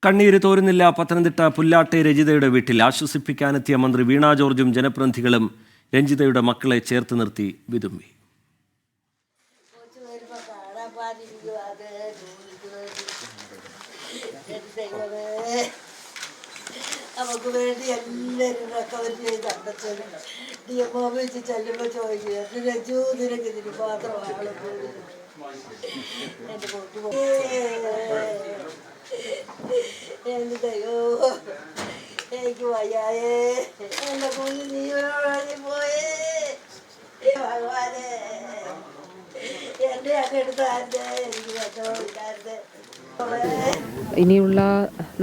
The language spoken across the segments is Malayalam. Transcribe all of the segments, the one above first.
കണ്ണീര് തോരുന്നില്ല. പത്തനംതിട്ട പുല്ലാട്ടെ രഞ്ജിതയുടെ വീട്ടിൽ ആശ്വസിപ്പിക്കാനെത്തിയ മന്ത്രി വീണ ജോർജും ജനപ്രതിനിധികളും രഞ്ജിതയുടെ മക്കളെ ചേർത്ത് നിർത്തി വിതുമ്പി. അവർക്ക് വേണ്ടി എല്ലാവരും റെക്കമെൻഡ് ചെയ്ത് അടച്ചത് DMO വെച്ച് ചെല്ലുമ്പോൾ ചോദിക്കുക രജു നിനക്ക് ഇതിന് മാത്രമാണ് എൻ്റെ പൊട്ടു എൻ്റെ ദൈവോ എനിക്ക് വയ്യായേ എൻ്റെ കുഞ്ഞ് നീ പോയേ ഭഗവാനെ എൻ്റെ ഒക്കെ എടുത്താൻ്റെ എനിക്ക് കച്ചവടമില്ലാതെ. ഇനിയുള്ള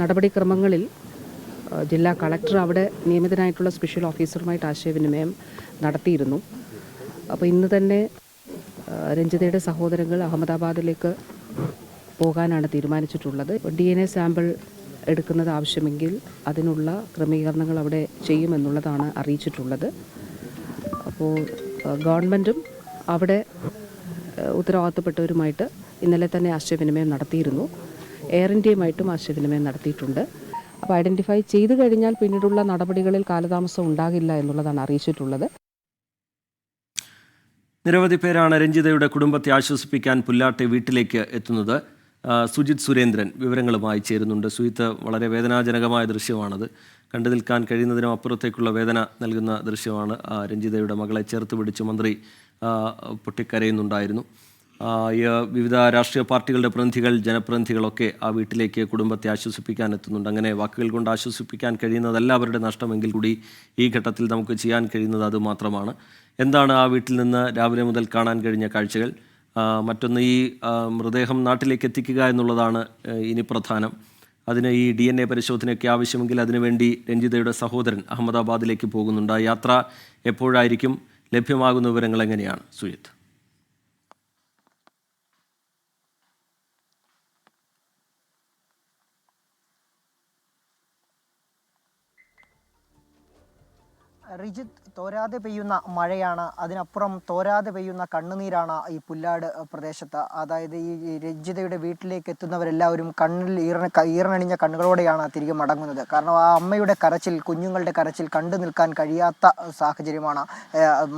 നടപടിക്രമങ്ങളിൽ ജില്ലാ കളക്ടർ അവിടെ നിയമിതനായിട്ടുള്ള സ്പെഷ്യൽ ഓഫീസറുമായിട്ട് ആശയവിനിമയം നടത്തിയിരുന്നു. അപ്പോൾ ഇന്ന് തന്നെ രഞ്ജിതയുടെ സഹോദരങ്ങൾ അഹമ്മദാബാദിലേക്ക് പോകാനാണ് തീരുമാനിച്ചിട്ടുള്ളത്. DNA സാമ്പിൾ എടുക്കുന്നത് ആവശ്യമെങ്കിൽ അതിനുള്ള ക്രമീകരണങ്ങൾ അവിടെ ചെയ്യുമെന്നുള്ളതാണ് അറിയിച്ചിട്ടുള്ളത്. അപ്പോൾ ഗവൺമെൻറ്റും അവിടെ ഉത്തരവാദിത്തപ്പെട്ടവരുമായിട്ട് ഇന്നലെ തന്നെ ആശയവിനിമയം നടത്തിയിരുന്നു. എയർ ഇന്ത്യയുമായിട്ടും ആശയവിനിമയം നടത്തിയിട്ടുണ്ട്. അപ്പോൾ ഐഡൻറ്റിഫൈ ചെയ്തു കഴിഞ്ഞാൽ പിന്നീടുള്ള നടപടികളിൽ കാലതാമസം ഉണ്ടാകില്ല എന്നുള്ളതാണ് അറിയിച്ചിട്ടുള്ളത്. നിരവധി പേരാണ് രഞ്ജിതയുടെ കുടുംബത്തെ ആശ്വസിപ്പിക്കാൻ പുല്ലാട്ടെ വീട്ടിലേക്ക് എത്തുന്നത്. സുജിത് സുരേന്ദ്രൻ വിവരങ്ങളുമായി ചേരുന്നുണ്ട്. സുജിത്ത്, വളരെ വേദനാജനകമായ ദൃശ്യമാണത്. കണ്ടു നിൽക്കാൻ കഴിയുന്നതിനും അപ്പുറത്തേക്കുള്ള വേദന നൽകുന്ന ദൃശ്യമാണ്. രഞ്ജിതയുടെ മകളെ ചേർത്ത് പിടിച്ച് മന്ത്രി പൊട്ടിക്കരയുന്നുണ്ടായിരുന്നു. വിവിധ രാഷ്ട്രീയ പാർട്ടികളുടെ പ്രതിനിധികൾ, ജനപ്രതിനിധികളൊക്കെ ആ വീട്ടിലേക്ക് കുടുംബത്തെ ആശ്വസിപ്പിക്കാൻ എത്തുന്നുണ്ട്. അങ്ങനെ വാക്കുകൾ കൊണ്ട് ആശ്വസിപ്പിക്കാൻ കഴിയുന്നതല്ല അവരുടെ നഷ്ടമെങ്കിൽ കൂടി ഈ ഘട്ടത്തിൽ നമുക്ക് ചെയ്യാൻ കഴിയുന്നത് അതുമാത്രമാണ്. എന്താണ് ആ വീട്ടിൽ നിന്ന് രാവിലെ മുതൽ കാണാൻ കഴിഞ്ഞ കാഴ്ചകൾ? മറ്റൊന്ന്, ഈ മൃതദേഹം നാട്ടിലേക്ക് എത്തിക്കുക എന്നുള്ളതാണ് ഇനി പ്രധാനം. അതിന് ഈ DNA പരിശോധനയൊക്കെ ആവശ്യമെങ്കിൽ അതിനുവേണ്ടി രഞ്ജിതയുടെ സഹോദരൻ അഹമ്മദാബാദിലേക്ക് പോകുന്നുണ്ട്. ആ യാത്ര എപ്പോഴായിരിക്കും? ലഭ്യമാകുന്ന വിവരങ്ങൾ എങ്ങനെയാണ് സുജിത്ത്? റിജിത്ത്, തോരാതെ പെയ്യുന്ന മഴയാണ്, അതിനപ്പുറം തോരാതെ പെയ്യുന്ന കണ്ണുനീരാണ് ഈ പുല്ലാട് പ്രദേശത്ത്. അതായത് ഈ രഞ്ജിതയുടെ വീട്ടിലേക്ക് എത്തുന്നവരെല്ലാവരും കണ്ണിൽ ഈറനണിഞ്ഞ കണ്ണുകളോടെയാണ് തിരികെ മടങ്ങുന്നത്. കാരണം ആ അമ്മയുടെ കരച്ചിൽ, കുഞ്ഞുങ്ങളുടെ കരച്ചിൽ കണ്ടു നിൽക്കാൻ കഴിയാത്ത സാഹചര്യമാണ്.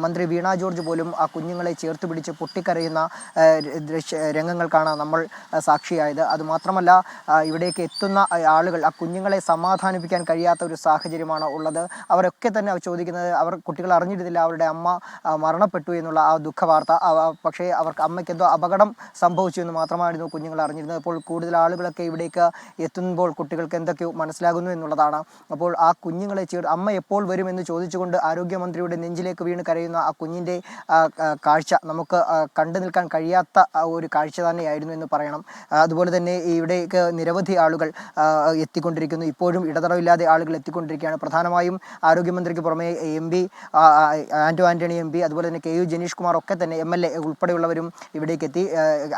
മന്ത്രി വീണ ജോർജ് പോലും ആ കുഞ്ഞുങ്ങളെ ചേർത്ത് പിടിച്ച് പൊട്ടിക്കരയുന്ന രംഗങ്ങൾക്കാണ് നമ്മൾ സാക്ഷിയായത്. അതുമാത്രമല്ല, ഇവിടേക്ക് എത്തുന്ന ആളുകൾ ആ കുഞ്ഞുങ്ങളെ സമാധാനിപ്പിക്കാൻ കഴിയാത്ത ഒരു സാഹചര്യമാണ് ഉള്ളത്. അവരൊക്കെ തന്നെ ചോദിക്കുന്നത്, കുട്ടികൾ അറിഞ്ഞിരുന്നില്ല അവരുടെ അമ്മ മരണപ്പെട്ടു എന്നുള്ള ആ ദുഃഖ വാർത്ത. പക്ഷേ അവർക്ക് അമ്മയ്ക്ക് എന്തോ അപകടം സംഭവിച്ചു എന്ന് മാത്രമായിരുന്നു കുഞ്ഞുങ്ങൾ അറിഞ്ഞിരുന്നത്. അപ്പോൾ കൂടുതൽ ആളുകളൊക്കെ ഇവിടേക്ക് എത്തുമ്പോൾ കുട്ടികൾക്ക് എന്തൊക്കെയോ മനസ്സിലാകുന്നു എന്നുള്ളതാണ്. അപ്പോൾ ആ കുഞ്ഞുങ്ങളെ അമ്മ എപ്പോൾ വരുമെന്ന് ചോദിച്ചുകൊണ്ട് ആരോഗ്യമന്ത്രിയുടെ നെഞ്ചിലേക്ക് വീണ് കരയുന്ന ആ കുഞ്ഞിൻ്റെ കാഴ്ച നമുക്ക് കണ്ടു നിൽക്കാൻ കഴിയാത്ത ഒരു കാഴ്ച തന്നെയായിരുന്നു എന്ന് പറയണം. അതുപോലെ തന്നെ ഇവിടേക്ക് നിരവധി ആളുകൾ എത്തിക്കൊണ്ടിരിക്കുന്നു. ഇപ്പോഴും ഇടതടവില്ലാതെ ആളുകൾ എത്തിക്കൊണ്ടിരിക്കുകയാണ്. പ്രധാനമായും ആരോഗ്യമന്ത്രിക്ക് പുറമെ MP ആന്റണി MP, അതുപോലെ തന്നെ KU ജനീഷ് കുമാർ ഒക്കെ തന്നെ MLA ഉൾപ്പെടെയുള്ളവരും ഇവിടേക്ക് എത്തി.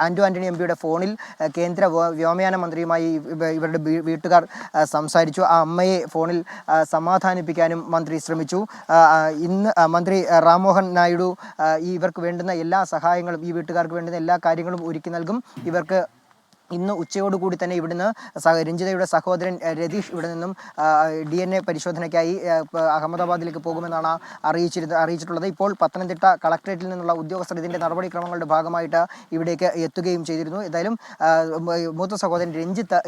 ആന്റണി MPയുടെ ഫോണിൽ കേന്ദ്ര വ്യോമയാന മന്ത്രിയുമായി ഇവരുടെ വീട്ടുകാർ സംസാരിച്ചു. ആ അമ്മയെ ഫോണിൽ സമാധാനിപ്പിക്കാനും മന്ത്രി ശ്രമിച്ചു. ഇന്ന് മന്ത്രി റാം മോഹൻ നായിഡു ഇവർക്ക് വേണ്ടുന്ന എല്ലാ സഹായങ്ങളും, ഈ വീട്ടുകാർക്ക് വേണ്ടുന്ന എല്ലാ കാര്യങ്ങളും ഒരുക്കി നൽകും. ഇവർക്ക് ഇന്ന് ഉച്ചയോടുകൂടി തന്നെ ഇവിടുന്ന് രഞ്ജിതയുടെ സഹോദരൻ രതീഷ് ഇവിടെ നിന്നും DNA പരിശോധനയ്ക്കായി അഹമ്മദാബാദിലേക്ക് പോകുമെന്നാണ് അറിയിച്ചിട്ടുള്ളത്. ഇപ്പോൾ പത്തനംതിട്ട കളക്ടറേറ്റിൽ നിന്നുള്ള ഉദ്യോഗസ്ഥർ ഇതിൻ്റെ നടപടിക്രമങ്ങളുടെ ഭാഗമായിട്ട് ഇവിടേക്ക് എത്തുകയും ചെയ്തിരുന്നു. ഏതായാലും മൂത്ത സഹോദരൻ രഞ്ജിത്ത്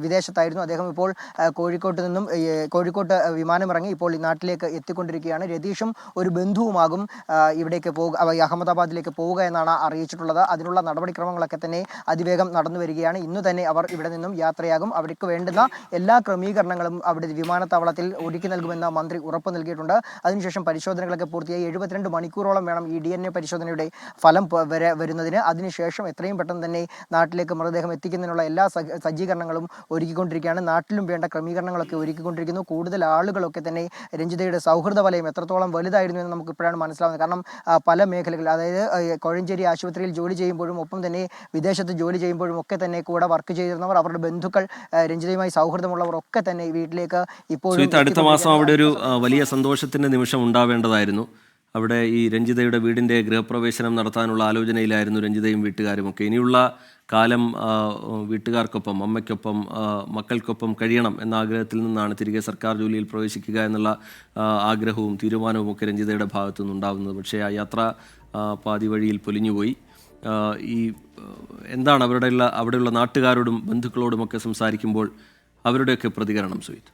വിദേശത്തായിരുന്നു. അദ്ദേഹം ഇപ്പോൾ കോഴിക്കോട്ട് വിമാനമിറങ്ങി ഇപ്പോൾ ഈ നാട്ടിലേക്ക് എത്തിക്കൊണ്ടിരിക്കുകയാണ്. രതീഷും ഒരു ബന്ധുവുമാകും ഇവിടേക്ക് അഹമ്മദാബാദിലേക്ക് പോവുക എന്നാണ് അറിയിച്ചിട്ടുള്ളത്. അതിനുള്ള നടപടിക്രമങ്ങളൊക്കെ തന്നെ അതിവേഗം നടന്നു വരികയാണ്. ഇന്നു തന്നെ അവർ ഇവിടെ നിന്നും യാത്രയാകും. അവർക്ക് വേണ്ടുന്ന എല്ലാ ക്രമീകരണങ്ങളും അവിടെ വിമാനത്താവളത്തിൽ ഒരുക്കി നൽകുമെന്ന് മന്ത്രി ഉറപ്പ് നൽകിയിട്ടുണ്ട്. അതിനുശേഷം പരിശോധനകളൊക്കെ പൂർത്തിയായി 72 മണിക്കൂറോളം വേണം ഈ DNA പരിശോധനയുടെ ഫലം വരുന്നതിന്. അതിനുശേഷം എത്രയും പെട്ടെന്ന് തന്നെ നാട്ടിലേക്ക് മൃതദേഹം എത്തിക്കുന്നതിനുള്ള എല്ലാ സജ്ജീകരണങ്ങളും ഒരുക്കിക്കൊണ്ടിരിക്കുകയാണ്. നാട്ടിലും വേണ്ട ക്രമീകരണങ്ങളൊക്കെ ഒരുക്കിക്കൊണ്ടിരിക്കുന്നു. കൂടുതൽ ആളുകളൊക്കെ തന്നെ രഞ്ജിതയുടെ സൗഹൃദ വലയം എത്രത്തോളം വലുതായിരുന്നു എന്ന് നമുക്ക് ഇപ്പോഴാണ് മനസ്സിലാവുന്നത്. കാരണം പല മേഖലകളിൽ, അതായത് കോഴഞ്ചേരി ആശുപത്രിയിൽ ജോലി ചെയ്യുമ്പോഴും ഒപ്പം തന്നെ വിദേശത്ത് ജോലി ചെയ്യുമ്പോഴും ഒക്കെ തന്നെ കൂടെ വർക്ക് ചെയ്തിരുന്നവർ, അവരുടെ ബന്ധുക്കൾ, രഞ്ജിതയുമായി സൗഹൃദമുള്ളവർ ഒക്കെ തന്നെ വീട്ടിലേക്ക് ഇപ്പോഴും. അടുത്ത മാസം അവിടെ ഒരു വലിയ സന്തോഷത്തിന്റെ നിമിഷം ഉണ്ടാവേണ്ടതായിരുന്നു. അവിടെ ഈ രഞ്ജിതയുടെ വീടിൻ്റെ ഗൃഹപ്രവേശനം നടത്താനുള്ള ആലോചനയിലായിരുന്നു രഞ്ജിതയും വീട്ടുകാരുമൊക്കെ. ഇനിയുള്ള കാലം വീട്ടുകാർക്കൊപ്പം, അമ്മയ്ക്കൊപ്പം, മക്കൾക്കൊപ്പം കഴിയണം എന്ന ആഗ്രഹത്തിൽ നിന്നാണ് തിരികെ സർക്കാർ ജോലിയിൽ പ്രവേശിക്കുക എന്നുള്ള ആഗ്രഹവും തീരുമാനവും ഒക്കെ രഞ്ജിതയുടെ ഭാഗത്തു നിന്നുണ്ടാകുന്നത്. പക്ഷേ ആ യാത്ര പാതി വഴിയിൽ പൊലിഞ്ഞുപോയി. ഈ എന്താണ് അവിടെയുള്ള നാട്ടുകാരോടും ബന്ധുക്കളോടുമൊക്കെ സംസാരിക്കുമ്പോൾ അവരുടെയൊക്കെ പ്രതികരണം സുഹിത്?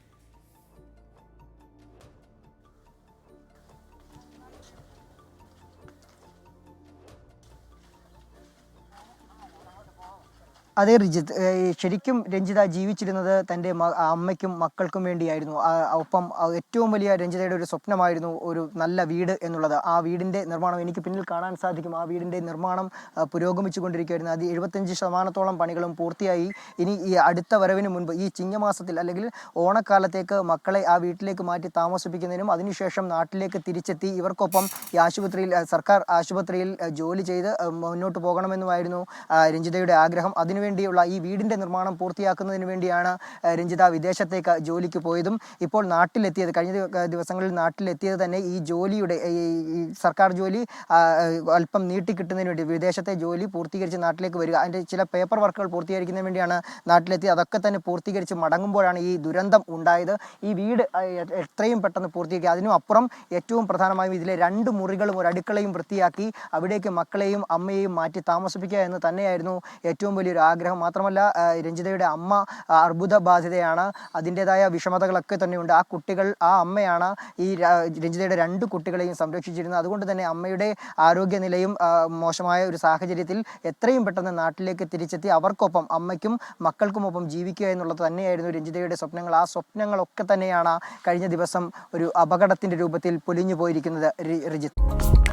അതെ റിജിത്ത്, ശരിക്കും രഞ്ജിത ജീവിച്ചിരുന്നത് തൻ്റെ അമ്മയ്ക്കും മക്കൾക്കും വേണ്ടിയായിരുന്നു. ഒപ്പം ഏറ്റവും വലിയ രഞ്ജിതയുടെ ഒരു സ്വപ്നമായിരുന്നു ഒരു നല്ല വീട് എന്നുള്ളത്. ആ വീടിൻ്റെ നിർമ്മാണം എനിക്ക് പിന്നിൽ കാണാൻ സാധിക്കും. ആ വീടിൻ്റെ നിർമ്മാണം പുരോഗമിച്ചു കൊണ്ടിരിക്കുകയായിരുന്നു. അത് 75% പണികളും പൂർത്തിയായി. ഇനി ഈ അടുത്ത വരവിന് മുൻപ് ഈ ചിങ്ങമാസത്തിൽ അല്ലെങ്കിൽ ഓണക്കാലത്തേക്ക് മക്കളെ ആ വീട്ടിലേക്ക് മാറ്റി താമസിപ്പിക്കുന്നതിനും അതിനുശേഷം നാട്ടിലേക്ക് തിരിച്ചെത്തി ഇവർക്കൊപ്പം ഈ ആശുപത്രിയിൽ, സർക്കാർ ആശുപത്രിയിൽ ജോലി ചെയ്ത് മുന്നോട്ട് പോകണമെന്നുമായിരുന്നു രഞ്ജിതയുടെ ആഗ്രഹം. അതിനുവേണ്ടിയുള്ള ഈ വീടിൻ്റെ നിർമ്മാണം പൂർത്തിയാക്കുന്നതിന് വേണ്ടിയാണ് രഞ്ജിത വിദേശത്തേക്ക് ജോലിക്ക് പോയതും ഇപ്പോൾ നാട്ടിലെത്തിയത്. കഴിഞ്ഞ ദിവസങ്ങളിൽ നാട്ടിലെത്തിയത് തന്നെ ഈ ജോലിയുടെ ഈ സർക്കാർ ജോലി അല്പം നീട്ടിക്കിട്ടുന്നതിന് വേണ്ടി, വിദേശത്തെ ജോലി പൂർത്തീകരിച്ച് നാട്ടിലേക്ക് വരിക, അതിൻ്റെ ചില പേപ്പർ വർക്കുകൾ പൂർത്തീകരിക്കുന്നതിന് വേണ്ടിയാണ് നാട്ടിലെത്തിയത്. അതൊക്കെ തന്നെ പൂർത്തീകരിച്ച് മടങ്ങുമ്പോഴാണ് ഈ ദുരന്തം ഉണ്ടായത്. ഈ വീട് എത്രയും പെട്ടെന്ന് പൂർത്തീകരിക്കുക, അതിനും അപ്പുറം ഏറ്റവും പ്രധാനമായും ഇതിലെ 2 മുറികളും ഒരു അടുക്കളയും വൃത്തിയാക്കി അവിടേക്ക് മക്കളെയും അമ്മയെയും മാറ്റി താമസിപ്പിക്കുക എന്ന് തന്നെയായിരുന്നു ഏറ്റവും വലിയൊരു ആഗ്രഹം. മാത്രമല്ല രഞ്ജിതയുടെ അമ്മ അർബുദ ബാധിതയാണ്. അതിൻ്റെതായ വിഷമതകളൊക്കെ തന്നെയുണ്ട്. ആ അമ്മയാണ് ഈ രഞ്ജിതയുടെ 2 കുട്ടികളെയും സംരക്ഷിച്ചിരുന്നത്. അതുകൊണ്ട് തന്നെ അമ്മയുടെ ആരോഗ്യനിലയും മോശമായ ഒരു സാഹചര്യത്തിൽ എത്രയും പെട്ടെന്ന് നാട്ടിലേക്ക് തിരിച്ചെത്തി അവർക്കൊപ്പം, അമ്മയ്ക്കും മക്കൾക്കുമൊപ്പം ജീവിക്കുക എന്നുള്ളത് തന്നെയായിരുന്നു രഞ്ജിതയുടെ സ്വപ്നങ്ങൾ. ആ സ്വപ്നങ്ങളൊക്കെ തന്നെയാണ് കഴിഞ്ഞ ദിവസം ഒരു അപകടത്തിൻ്റെ രൂപത്തിൽ പൊലിഞ്ഞു പോയിരിക്കുന്നത് റിജിത്ത്.